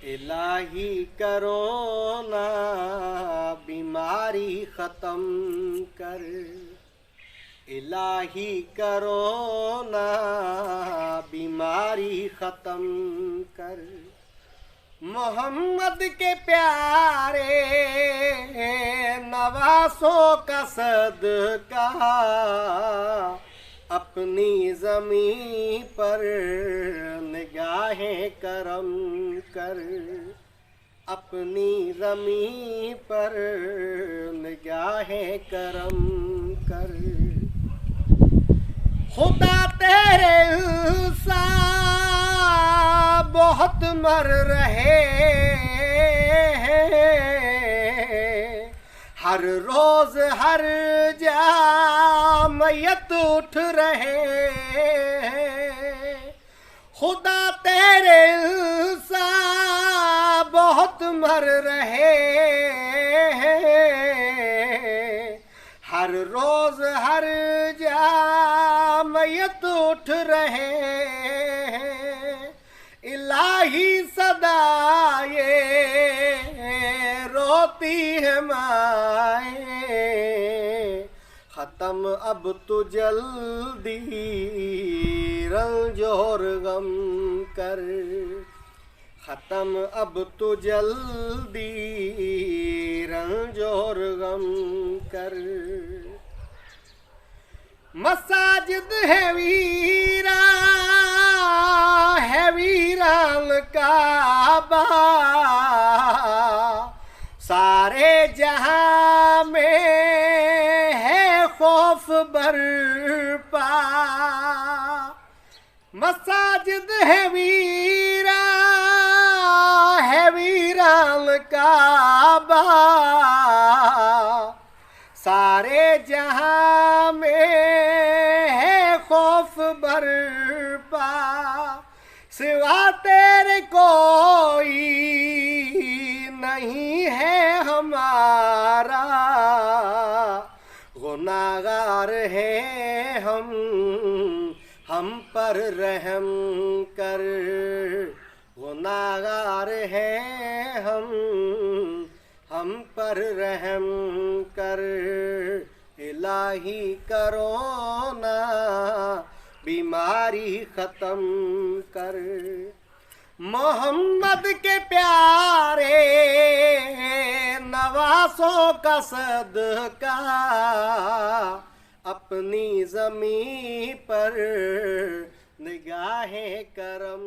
इलाही corona बीमारी ख़त्म कर। इलाही करोना बीमारी ख़त्म कर। मोहम्मद के प्यारे नवासों का सदका अपनी ज़मीं पर निगाहें करम कर। अपनी ज़मीं पर निगाहें करम कर। खुदा तेरे इंसान बहुत मर रहे हैं, हर रोज हर जामयत उठ रहे हैं। खुदा तेरे इंसान बहुत मर रहे हैं, हर रोज हर जामयत उठ रहे हैं। इलाही सदाए रोती है माए, खत्म अब तो जल्दी रंजोर गम कर। खत्म अब तो जल्दी रंजोर गम कर। मसाजिद है वीरान काबा, सारे जहां में है खौफ बरपा। मसाजिद है वीरान काबा, सारे जहां में है खौफ बरपा। सिवा तेरे कोई नहीं है हमारा, गुनाहगार हैं हम पर रहम कर। गुनाहगार हैं हम पर रहम कर। इलाही करोना बीमारी ख़त्म कर। मोहम्मद के प्यारे नवासों का सदका अपनी ज़मीं पर निगाहें करम